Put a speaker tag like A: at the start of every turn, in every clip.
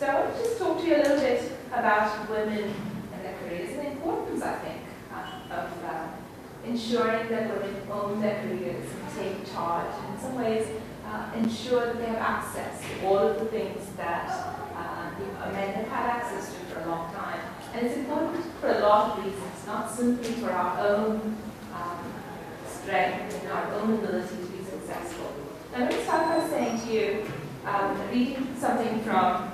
A: So I want to just talk to you a little bit about women and their careers and the importance, I think, of ensuring that women own their careers and take charge, and in some ways ensure that they have access to all of the things that men have had access to for a long time. And it's important for a lot of reasons, not simply for our own strength and our own ability to be successful. I'm going to start by saying to you, reading something from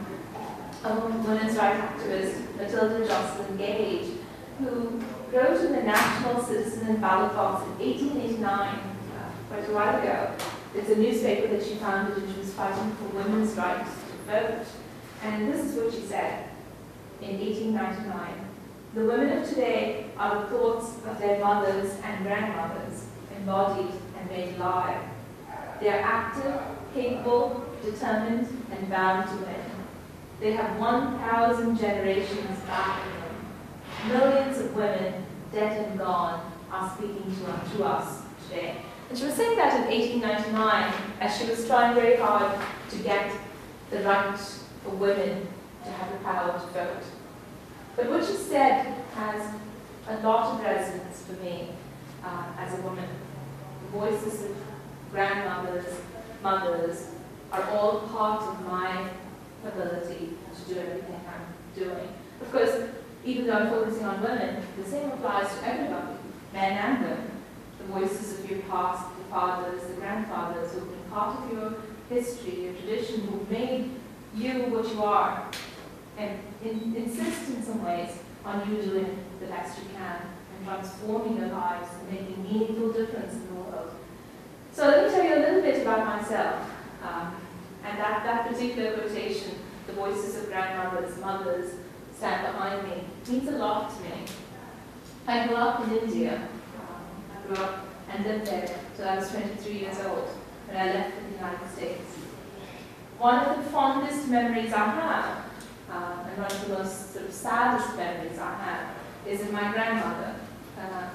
A: a women's rights activist, Matilda Jocelyn Gage, who wrote in the National Citizen and Ballot Box in 1889, quite a while ago. It's a newspaper that she founded, and she was fighting for women's rights to vote. And this is what she said in 1899. The women of today are the thoughts of their mothers and grandmothers, embodied and made alive. They are active, capable, determined, and bound to win. They have 1,000 generations back in them. Millions of women, dead and gone, are speaking to us today. And she was saying that in 1899, as she was trying very hard to get the right for women to have the power to vote. But what she said has a lot of resonance for me as a woman. The voices of grandmothers, mothers, are all part of my ability to do everything I'm doing. Of course, even though I'm focusing on women, the same applies to everybody, men and women. The voices of your past, the fathers, the grandfathers, who've been part of your history, your tradition, who've made you what you are, and insist in some ways on you doing the best you can and transforming your lives and making meaningful difference in the world. So let me tell you a little bit about myself. And that particular quotation, the voices of grandmothers, mothers, stand behind me, means a lot to me. I grew up in India. I grew up and lived there till I was 23 years old when I left for the United States. One of the fondest memories I have, and one of the most sort of saddest memories I have, is of my grandmother,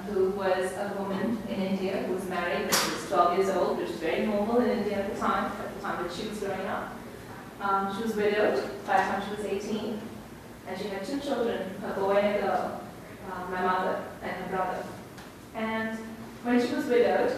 A: who was a woman in India who was married when she was 12 years old, which was very normal in India at the time that she was growing up. She was widowed by the time she was 18, and she had 2 children, a boy and a girl, my mother and her brother. And when she was widowed,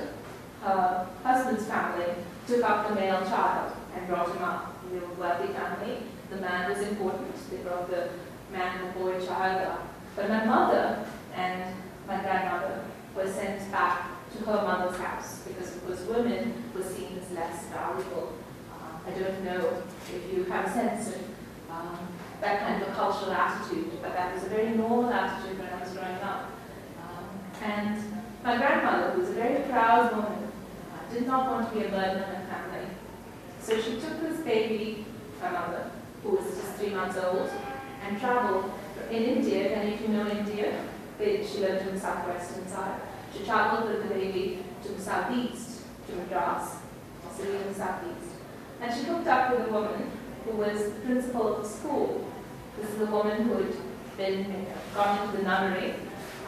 A: her husband's family took up the male child and brought him up. They were a wealthy family. The man was important. They brought the man and the boy child up. But my mother and my grandmother were sent back to her mother's house because, of course, women were seen as less valuable. I don't know if you have a sense of that kind of a cultural attitude, but that was a very normal attitude when I was growing up. And my grandmother, who was a very proud woman, did not want to be a burden on her family. So she took this baby, my mother, who was just 3 months old, and traveled in India. And if you know India, she lived in the southwestern side. She traveled with the baby to the southeast, to Madras, a city in the southeast. And she hooked up with a woman who was the principal of the school. This is a woman who had gone into the nunnery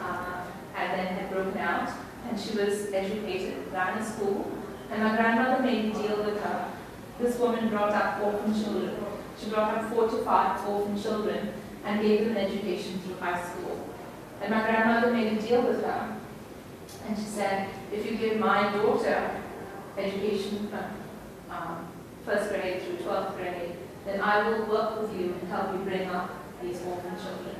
A: and then had broken out. And she was educated, ran a school. And my grandmother made a deal with her. This woman brought up orphan children. She brought up 4 to 5 orphan children and gave them an education through high school. And my grandmother made a deal with her. And she said, if you give my daughter education from 1st grade through 12th grade, then I will work with you and help you bring up these orphan children.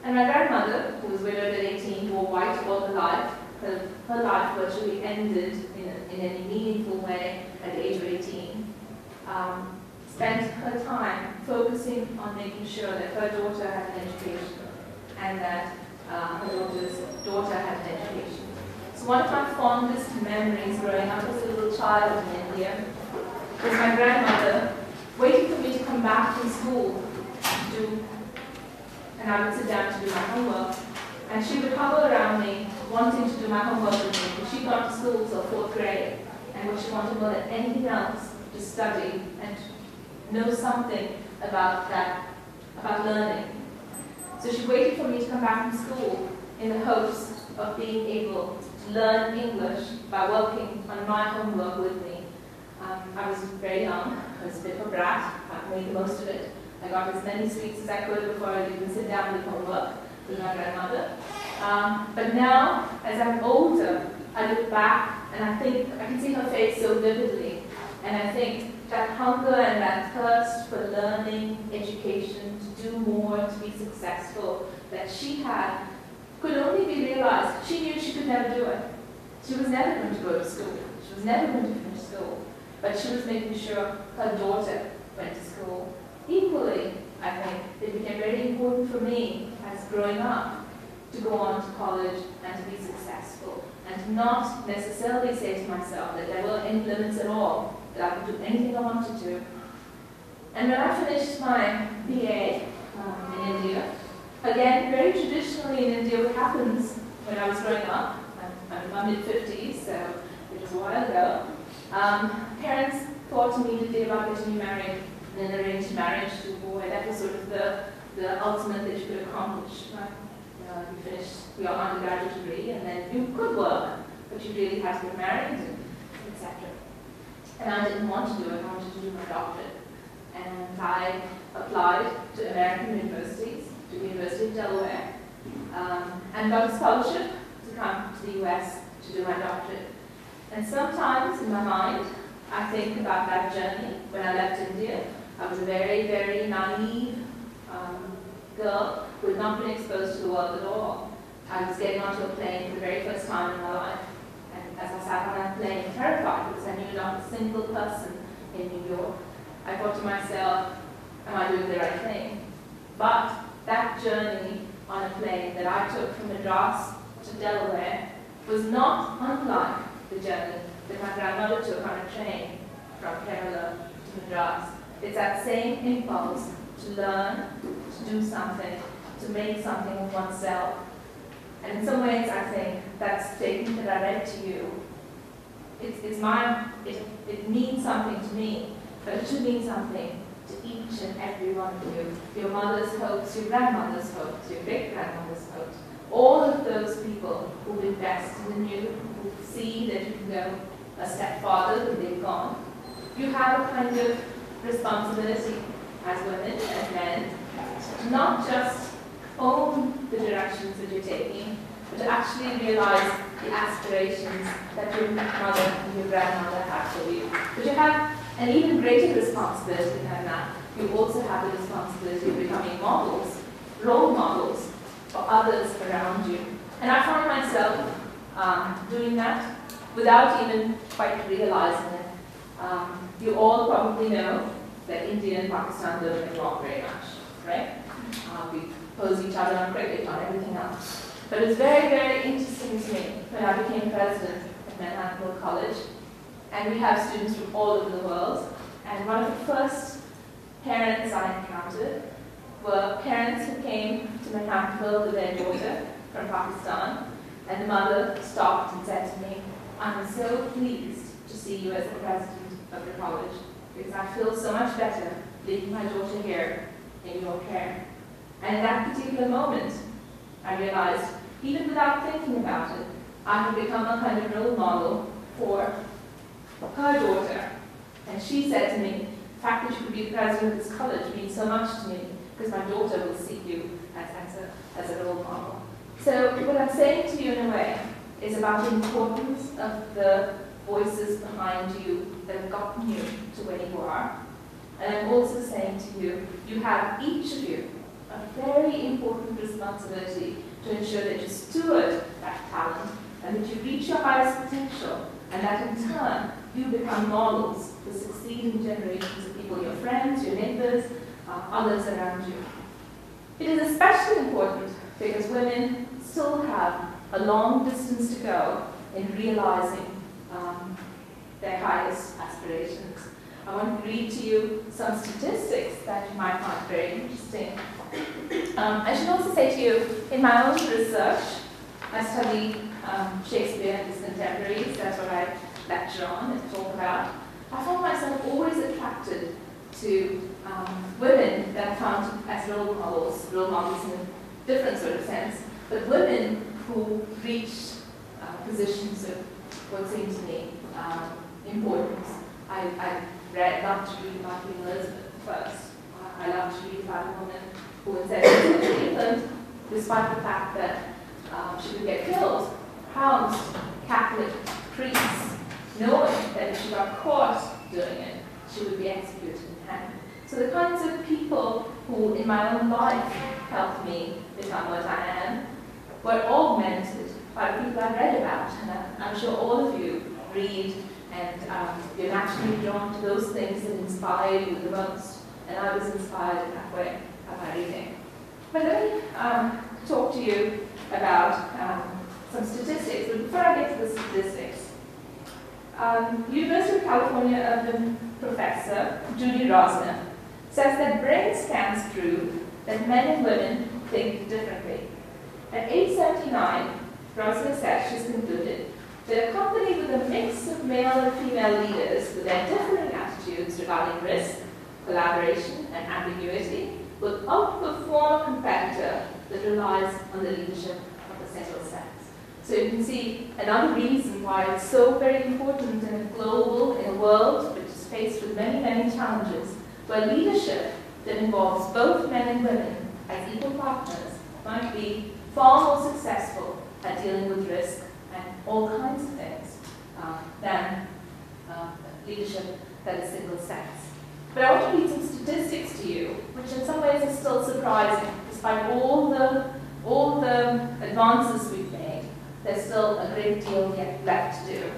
A: And my grandmother, who was widowed at 18, wore white all her life. Her life virtually ended in any meaningful way at the age of 18. Spent her time focusing on making sure that her daughter had an education and that her daughter's daughter had an education. So one of my fondest memories growing up as a little child in India was my grandmother waiting for me to come back from school and I would sit down to do my homework. And she would hover around me, wanting to do my homework with me, because she'd gone to school till 4th grade, and what she wanted more than anything else to study and know something about learning. So she waited for me to come back from school in the hopes of being able to learn English by working on my homework with me. I was very young, I was a bit of a brat, I made the most of it, I got as many sweets as I could before I would even sit down with homework with my grandmother. But now, as I'm older, I look back and I think, I can see her face so vividly. And I think that hunger and that thirst for learning, education, to do more, to be successful, that she had, could only be realized. She knew she could never do it. She was never going to go to school. She was never going to finish school. But she was making sure her daughter went to school. Equally, I think, it became very important for me as growing up to go on to college and to be successful, and to not necessarily say to myself that there weren't any limits at all, that I could do anything I wanted to. And when I finished my BA in India, again, very traditionally in India, what happens when I was growing up, I'm in my mid-50s, so it was a while ago, parents thought immediately about getting you married and then arranged marriage to a boy. That was sort of the ultimate that you could accomplish. Right? You finished your undergraduate degree and then you could work, but you really had to get married, etc. And I didn't want to do it. I wanted to do my doctorate. And I applied to American universities, to the University of Delaware, and got a scholarship to come to the US to do my doctorate. And sometimes in my mind, I think about that journey when I left India. I was a very, very naive girl who had not been exposed to the world at all. I was getting onto a plane for the very first time in my life. And as I sat on that plane, terrified because I knew not a single person in New York, I thought to myself, am I doing the right thing? But that journey on a plane that I took from Madras to Delaware was not unlike the journey that my grandmother took on a train from Kerala to Madras. It's that same impulse to learn, to do something, to make something of oneself. And in some ways, I think that statement that I read to you, it means something to me, but it should mean something to each and every one of you. Your mother's hopes, your grandmother's hopes, your great-grandmother's hopes, all of those people who invested in you, who see that you can go a step farther than they've gone. You have a kind of responsibility as women, as men, to not just own the directions that you're taking, but to actually realize the aspirations that your mother and your grandmother had for you. But you have an even greater responsibility than that. You also have the responsibility of becoming models, role models for others around you. And I find myself doing that without even quite realizing it. You all probably know that India and Pakistan don't get along very much, right? We oppose each other on cricket, on everything else. But it's very, very interesting to me when I became president at Manhattan College, and we have students from all over the world. And one of the first parents I encountered were parents who came to Manhattanville with their daughter from Pakistan, and the mother stopped and said to me, "I'm so pleased to see you as the president of the college, because I feel so much better leaving my daughter here in your care." And in that particular moment, I realized, even without thinking about it, I had become a kind of role model for her daughter. And she said to me, the fact that you could be the president of this college means so much to me, because my daughter will see you as a role model. So what I'm saying to you in a way is about the importance of the voices behind you that have gotten you to where you are. And I'm also saying to you, you have, each of you, a very important responsibility to ensure that you steward that talent and that you reach your highest potential, and that in turn you become models for succeeding generations of people, your friends, your neighbors, others around you. It is especially important because women still have a long distance to go in realizing their highest aspirations. I want to read to you some statistics that you might find very interesting. I should also say to you, in my own research, I study Shakespeare and his contemporaries. That's what I lecture on and talk about. I found myself always attracted to women that I found as role models in a different sort of sense, but women who reached positions of what seemed to me importance. I loved to read about Queen Elizabeth first. I love to read about a woman who in 17th England, despite the fact that she would get killed, housed Catholic priests, knowing that if she got caught doing it, she would be executed and hanged. So the kinds of people who in my own life helped me become what I am were augmented by the people I read about. And I'm sure all of you read and you're naturally drawn to those things that inspire you the most. And I was inspired in that way by reading. But let me talk to you about some statistics. But before I get to the statistics, University of California urban professor Judy Rosner says that brain scans prove that men and women think differently. At age 79, Rosner said she's concluded that a company with a mix of male and female leaders with their differing attitudes regarding risk, collaboration, and ambiguity will outperform a competitor that relies on the leadership of the single sex. So you can see another reason why it's so very important in a world which is faced with many, many challenges, where leadership that involves both men and women as equal partners might be far more successful at dealing with risk and all kinds of things than leadership that is single sex. But I want to read some statistics to you, which in some ways is still surprising. Despite all the advances we've made, there's still a great deal yet left to do.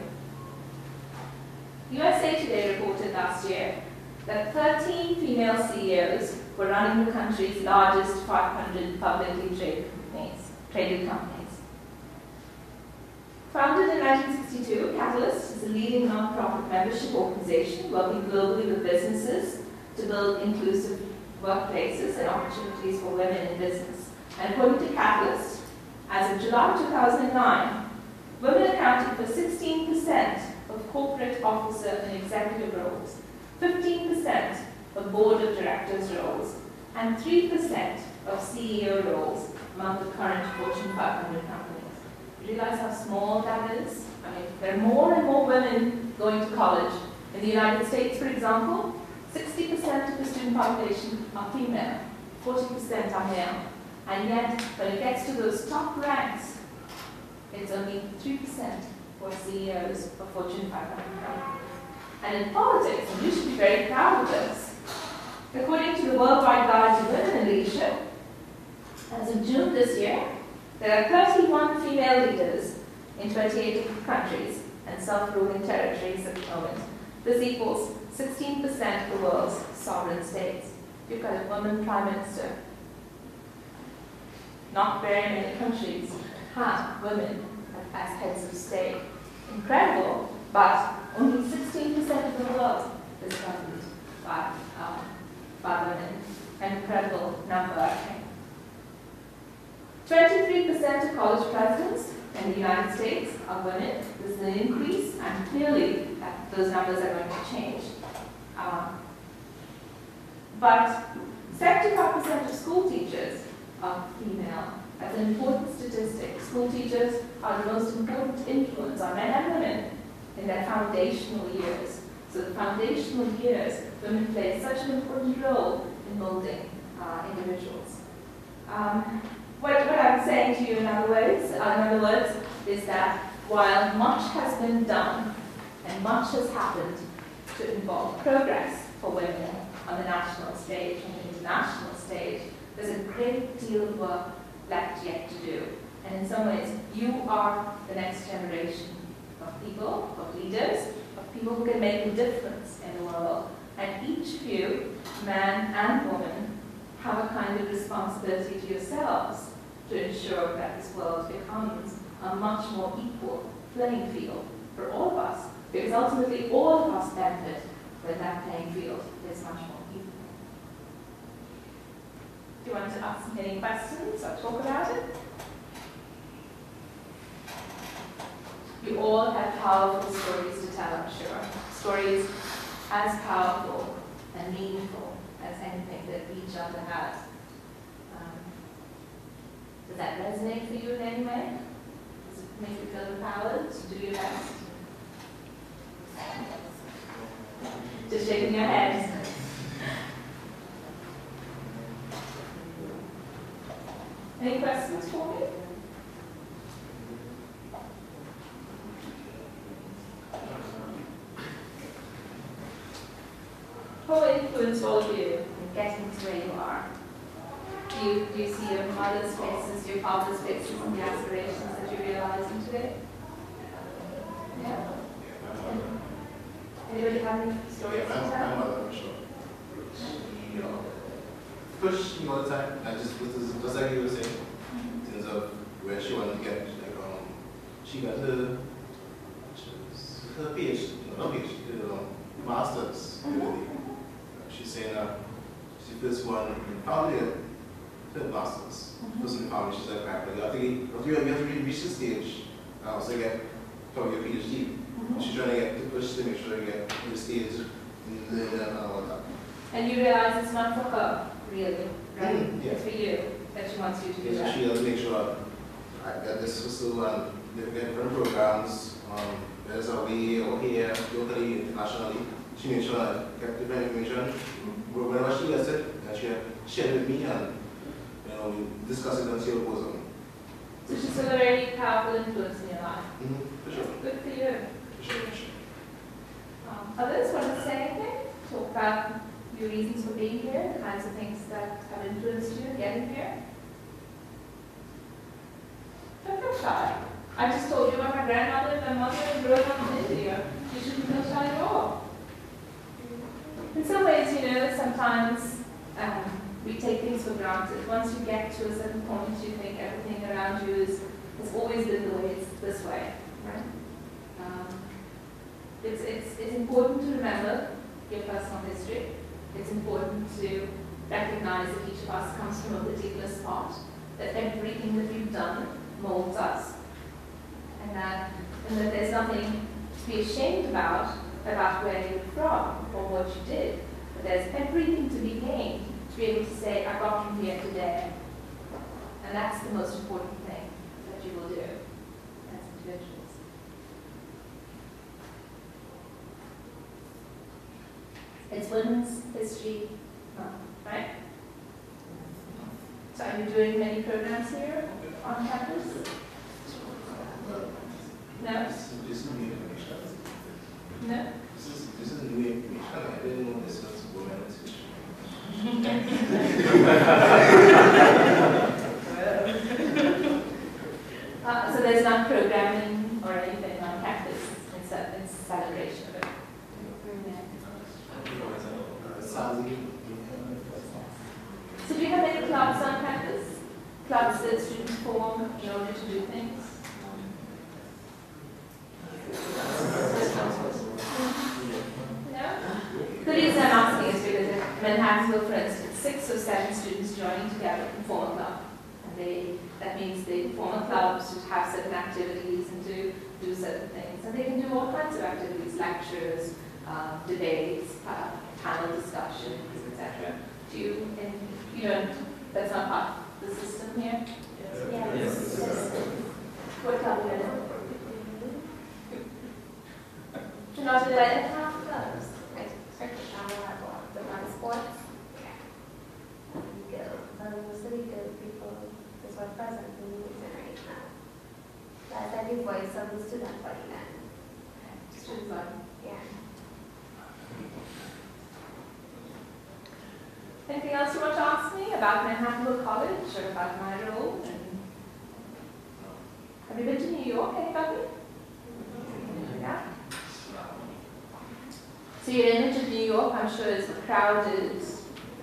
A: USA Today reported last year that 13 female CEOs were running the country's largest 500 publicly traded companies. Founded in 1962, Catalyst is a leading non-profit membership organization working globally with businesses to build inclusive workplaces and opportunities for women in business. And according to Catalyst, as of July 2009, women accounted for 16% of corporate officer and executive roles, 15% of board of directors roles, and 3% of CEO roles among the current Fortune 500 companies. You realize how small that is? I mean, there are more and more women going to college. In the United States, for example, 60% of the student population are female, 40% are male. And yet, when it gets to those top ranks, it's only 3% for CEOs of Fortune 500 companies. And in politics, and you should be very proud of this, according to the Worldwide Guide to Women in Leadership, as of June this year, there are 31 female leaders in 28 countries and self-ruling territories at the moment. This equals 16% of the world's sovereign states. You've got a woman prime minister. Not very many countries have women as heads of state. Incredible, but only 16% of the world is governed by women. An incredible number, I think. 23% of college presidents in the United States are women. This is an increase, and clearly those numbers are going to change. But 75% of school teachers are female. That's an important statistic. School teachers are the most important influence on men and women in their foundational years. So the foundational years, women play such an important role in molding individuals. What I'm saying to you in other words, is that while much has been done and much has happened to involve progress for women on the national stage and the international stage, there's a great deal of work left yet to do. And in some ways, you are the next generation of people, of leaders, of people who can make a difference in the world. And each of you, man and woman, have a kind of responsibility to yourselves to ensure that this world becomes a much more equal playing field for all of us. Because ultimately, all of us benefit when that playing field is much more equal. Do you want to ask any questions or talk about it? You all have powerful stories to tell, I'm sure. Stories as powerful and meaningful as anything that each other has. Does that resonate for you in any way? Does it make you feel empowered to do your best? Just shaking your head. Any questions for me? Who influenced all of you in getting to where you are? Do you see your mother's faces, your father's faces, and the aspirations that you're realizing today? Yeah? Anybody have any stories to tell?
B: My mother, for sure. She pushed me all the time, and just like you were saying, in terms of where she wanted to get. She got her PhD, not PhD, master's. She's saying she's the first one in family her master's. First in family, she's like, I think you have to reach the stage and also get probably your PhD. She's trying to get to push to make sure you get to the stage and learn and all that.
A: And you realize it's not for her, really, right?
B: Yeah.
A: It's for you that she wants you to do
B: So
A: that.
B: she does make sure I get this pursuit and different programs. There's a way over here, locally, internationally. She makes sure I get different information. Whenever she gets it, she shares it with me and we discuss it and see what goes on.
A: So she's still a very powerful influence in your life.
B: For sure.
A: Good for you.
B: For sure.
A: Others want to say anything? Talk about your reasons for being here, the kinds of things that have influenced you in getting here. Don't feel shy. I just told you about my grandmother and my mother and growing up in India. You shouldn't feel shy at all. In some ways, sometimes we take things for granted. Once you get to a certain point, you think everything around you has always been the way it's this way, right? It's important to remember your personal history. It's important to recognize that each of us comes from a particular spot, that everything that we've done molds us, and that there's nothing to be ashamed about where you're from or what you did. But there's everything to be gained to be able to say, I got from here today. And that's the most important thing that you will do as individuals. It's Women's History Month, right? So are you doing many programs here on campus? No? No?
B: This is new information. I didn't know this was women's history.
A: So there's not programming or anything on campus in celebration of it. So do you have any clubs on campus? Clubs that students form in order to do things? No? The reason I'm asking is because in Manhattanville, for instance, 6 or 7 students joining together can form a club. And that means they form a club to have certain activities and to do certain things. And they can do all kinds of activities, lectures, debates, panel discussions, etc. That's not part of the system here? Yes. What club are you in? You're not in any clubs?
C: The run sports. Most of the good people is what present in the reason right now. That's the voice of the student body then.
A: Student body.
C: Yeah.
A: Anything else you want to ask me about Manhattanville College or about my role? Have you been to New York, anybody? Yeah. So your image of New York, I'm sure, is a crowded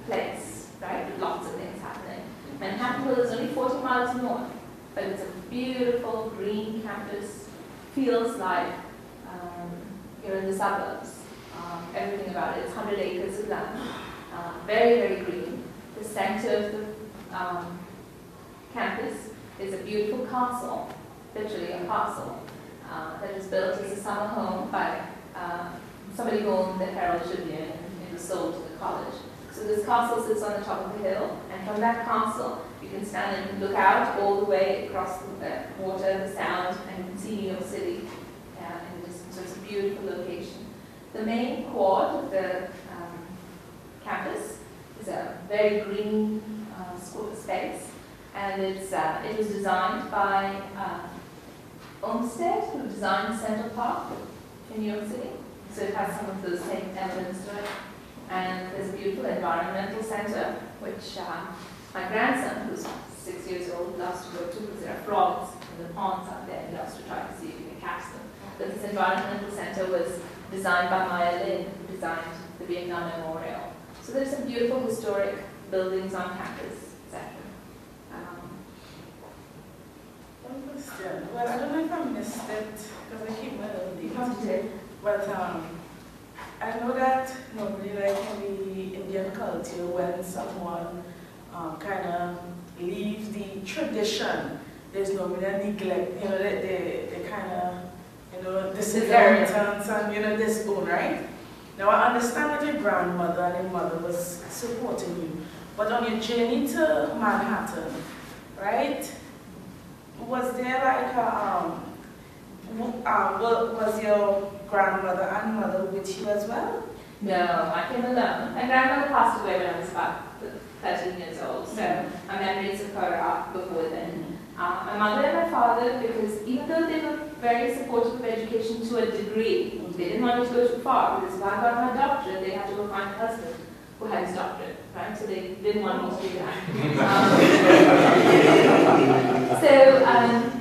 A: place, right? With lots of things happening. Manhattanville is only 40 miles north, but it's a beautiful green campus. Feels like you're in the suburbs. Everything about it. It's 100 acres of land. Very, very green. The center of the campus is a beautiful castle, literally a castle, that was built as a summer home by somebody who owned the Herald Tribune, and it was sold to the college. So this castle sits on the top of the hill, and from that castle you can stand and look out all the way across the water, the sound, and you can see New York City in the distance. So it's a beautiful location. The main quad of the campus is a very green space, And it was designed by Olmsted, who designed Central Park in New York City. So it has some of those same elements to it. And there's a beautiful environmental center, which my grandson, who's 6 years old, loves to go to, because there are frogs in the ponds out there. He loves to try to see if he can catch them. But this environmental center was designed by Maya Lin, who designed the Vietnam Memorial. So there's some beautiful historic buildings on campus, etc.
D: One question. Well, I don't know if I missed it because I keep my own
A: Positive.
D: But I know that normally, like in the Indian culture, when someone kind of leaves the tradition, there's normally a neglect. You know, they kind of, you know, disinheritance and, you know, disown, right? Now, I understand that your grandmother and your mother was supporting you, but on your journey to Manhattan, right, was there like a, was your grandmother and mother with you as well?
A: No, I came alone. My grandmother passed away when I was about 13 years old, so my memories of her are before then. My mother and my father, because even though they were very supportive of education to a degree, they didn't want me to go too far, because if I got my doctorate, they had to go find a husband who had his doctorate, right? So they didn't want me to do that. So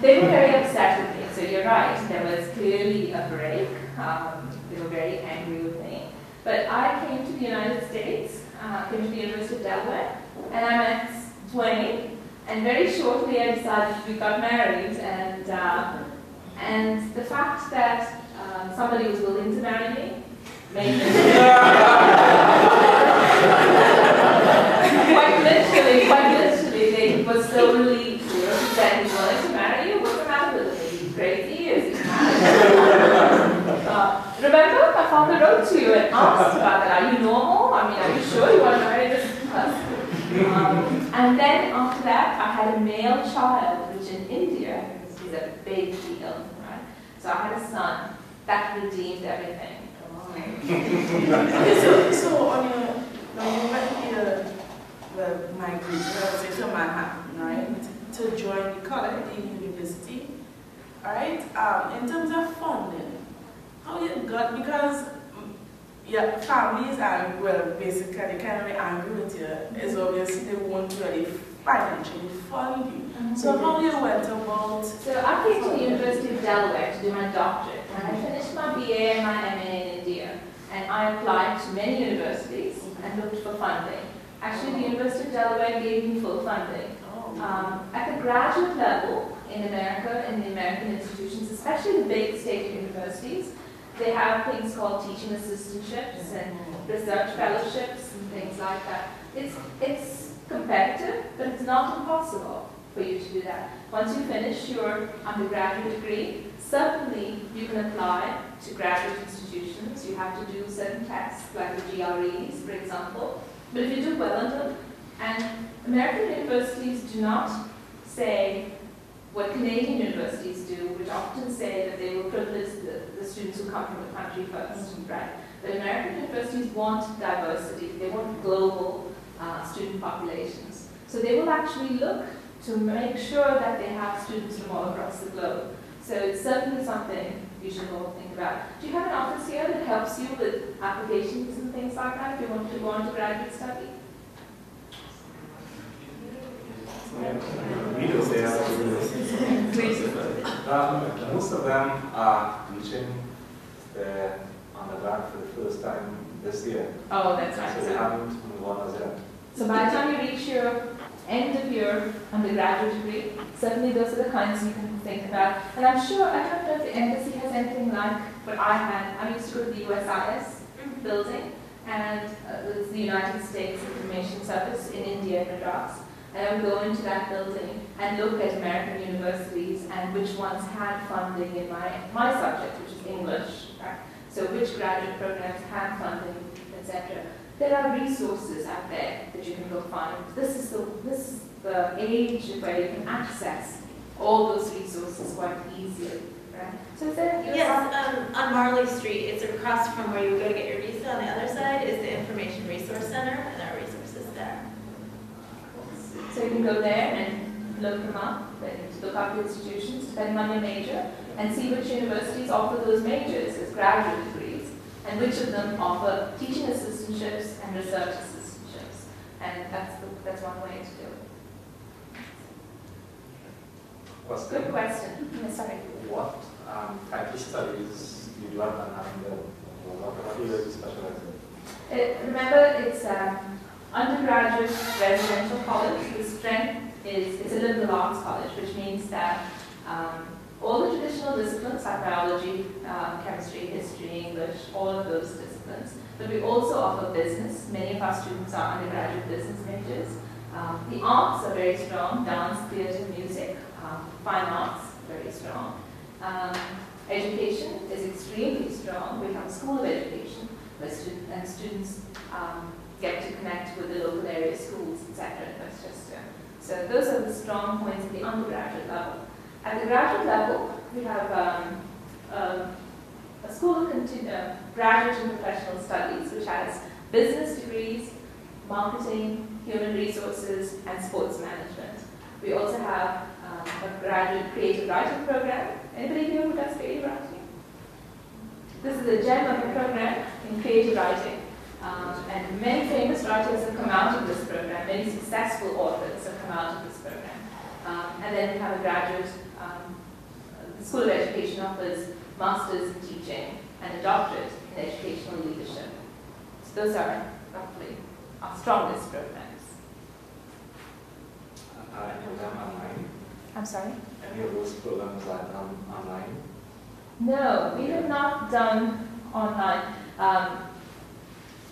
A: they were very upset with me. So you're right, there was clearly a break. They were very angry with me. But I came to the United States, came to the University of Delaware, and I met Dwayne. And very shortly I decided we got married, and the fact that somebody was willing to marry me made me quite literally, they were so relieved that he's willing to marry you. What's the matter with him? Is he crazy? Is he mad? Remember, my father wrote to you and asked about that. Are you normal? I mean, are you sure you want to marry this person? And then after that, I had a male child, which in India is a big deal, right? So I had a son. That redeemed everything.
D: Okay, so on your, when you went here, well, migrated to Manhattan, right, to join the college, the university, all right, in terms of funding, how you got, because your families are, well, basically kind of angry with you, is obviously they won't really financially fund you. So how you went about?
A: So I came to the University of Delaware to do my doctorate, and I finished my BA and my MA in India, and I applied to many universities and looked for funding. Actually, the University of Delaware gave me full funding. At the graduate level in America, in the American institutions, especially the big state universities, they have things called teaching assistantships and research fellowships and things like that. It's competitive, but it's not impossible for you to do that. Once you finish your undergraduate degree, certainly you can apply to graduate institutions. You have to do certain tests, like the GREs, for example. But if you do well on them, and American universities do not say what Canadian universities do, which often say that they will privilege the students who come from the country first, right? But American universities want diversity. They want global student populations. So they will actually look to make sure that they have students from all across the globe. So it's certainly something you should all think about. Do you have an office here that helps you with applications and things like that if you want to go on to graduate study?
E: We do say most of them are reaching their undergrad for the first time this year.
A: Oh, that's right.
E: So they haven't moved on as yet.
A: So by the time you reach your end of your undergraduate degree, certainly those are the kinds you can think about. And I'm sure, I don't know if the embassy has anything like what I had. I used to go to the USIS building, and it's the United States Information Service in India, Madras. And I would go into that building and look at American universities and which ones had funding in my subject, which is English, right? So which graduate programs had funding, etc. There are resources out there that you can go find. This is the age where you can access all those resources quite easily, right? So is there
F: on Marley Street, it's across from where you go to get your visa. On the other side is the Information Resource Center, and there are resources there.
A: So you can go there and look them up, look up institutions depending on your major, and see which universities offer those majors as graduate degrees, and which of them offer teaching assistantships and research assistantships. And that's one way to do it. Good question. Yes, sorry.
E: What type of studies you have done in the what do you specialize in?
A: Remember, it's undergraduate residential college. The strength is it's a liberal arts college, which means that all the traditional disciplines like biology, chemistry, history, English, all of those disciplines. But we also offer business. Many of our students are undergraduate business majors. The arts are very strong, dance, theatre, music, fine arts, very strong. Education is extremely strong. We have a school of education where students get to connect with the local area schools, etc. That's just so those are the strong points at the undergraduate level. At the graduate level, we have a school of graduate and professional studies, which has business degrees, marketing, human resources, and sports management. We also have a graduate creative writing program. Anybody here who does creative writing? This is a gem of a program in creative writing. And many famous writers have come out of this program. Many successful authors have come out of this program. And then we have a graduate, the School of Education offers masters in teaching and a doctorate in educational leadership. So those are roughly our strongest programs.
E: Any of them online?
A: I'm sorry?
E: Any of those programs are done online?
A: No, we have not done online.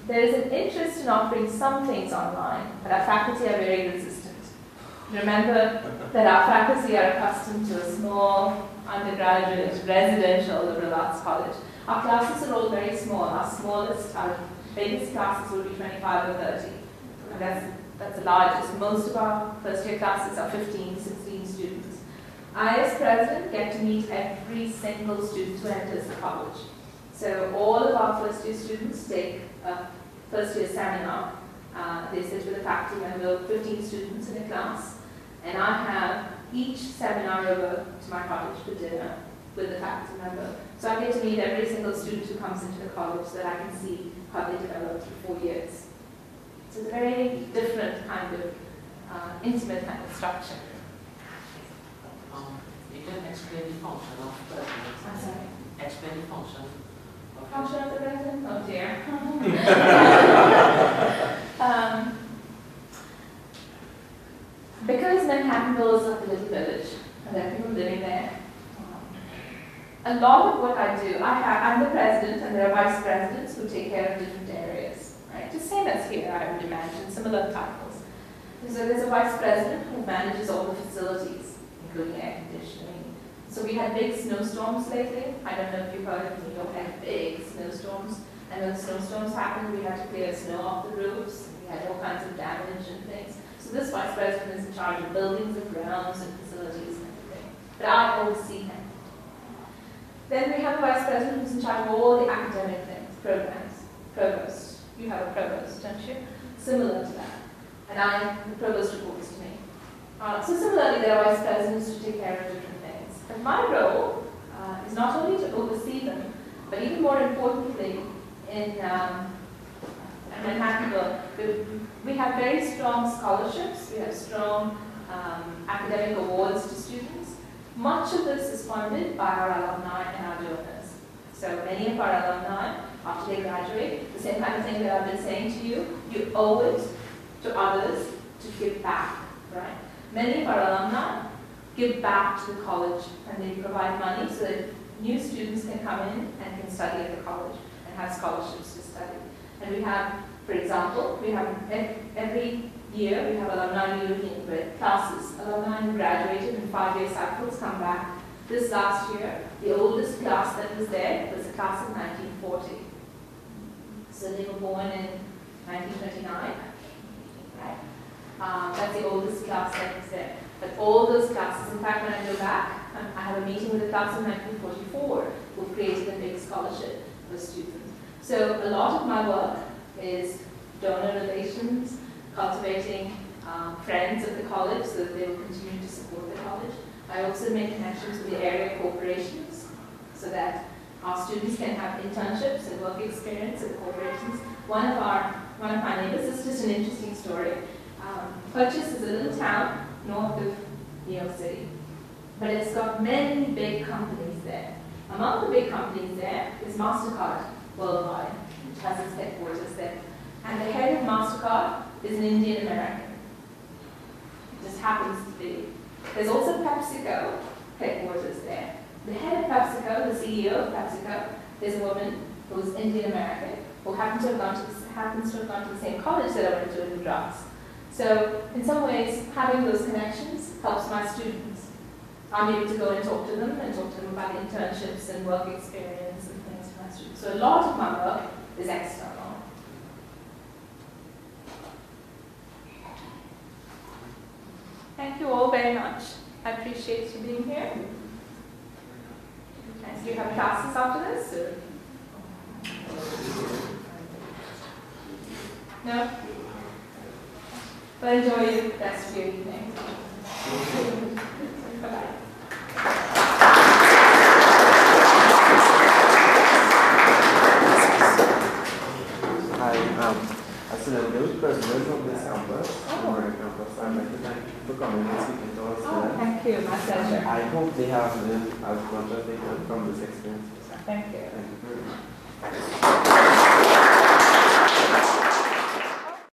A: There is an interest in offering some things online, but our faculty are very resistant. Remember that our faculty are accustomed to a small undergraduate residential liberal arts college. Our classes are all very small. Our biggest classes will be 25 or 30. And that's the largest. Most of our first year classes are 15, 16 students. I, as president, get to meet every single student who enters the college. So all of our first year students take a first year seminar. They sit with a faculty member, 15 students in a class, and I have each seminar over to my cottage for dinner with the faculty member. So I get to meet every single student who comes into the college so that I can see how they develop through 4 years. So it's a very different kind of intimate kind of structure.
G: You can explain the function of the
A: I'm sorry.
G: Explain the function.
A: Function of the president? Oh dear. Because Manhattanville is like a little village, and there are people living there, a lot of what I do, I'm the president, and there are vice presidents who take care of different areas, right? Just same as here, I would imagine, similar titles. So there's a vice president who manages all the facilities, including air conditioning. So we had big snowstorms lately. I don't know if you've heard of New York had big snowstorms. And when snowstorms happened, we had to clear snow off the roofs. We had all kinds of damage and things. So this vice president is in charge of buildings and grounds and facilities and everything. But I oversee him. Then we have a vice president who's in charge of all the academic things, programs, provost. You have a provost, don't you? Similar to that. And the provost reports to me. So similarly, there are vice presidents who take care of different things. But my role is not only to oversee them, but even more importantly, in Manhattanville, we have very strong scholarships. We have strong academic awards to students. Much of this is funded by our alumni and our donors. So many of our alumni, after they graduate, the same kind of thing that I've been saying to you, you owe it to others to give back, right? Many of our alumni give back to the college, and they provide money so that new students can come in and can study at the college and have scholarships to study. And we have, for example, we have every year we have alumni reunion with classes. Alumni who graduated in 5-year cycles come back. This last year, the oldest class that was there was a class of 1940. So they were born in 1929. Right? That's the oldest class that was there. But all those classes, in fact, when I go back, I have a meeting with a class of 1944 who created a big scholarship for students. So a lot of my work is donor relations, cultivating friends of the college so that they will continue to support the college. I also make connections with the area corporations so that our students can have internships and work experience at corporations. One of my neighbors, this is just an interesting story. Purchase is a little town north of New York City, but it's got many big companies there. Among the big companies there is MasterCard Worldwide, which has its headquarters there. And the head of MasterCard is an Indian American. It just happens to be. There's also PepsiCo headquarters there. The head of PepsiCo, the CEO of PepsiCo, is a woman who's Indian American, who happens to have gone to the same college that I went to in drugs. So in some ways, having those connections helps my students. I'm able to go and talk to them about internships and work experience and things for my students. So a lot of my work is external. Thank you all very much. I appreciate you being here. And do you have classes after this? Or? No? Well, enjoy the rest of your evening. Bye-bye.
H: As an adult president of this campus, I'd like to thank you for coming and speaking to us today.
A: Thank you, my pleasure.
H: I hope they have learned as much as they can from this experience.
A: Thank you.
H: Thank you very much.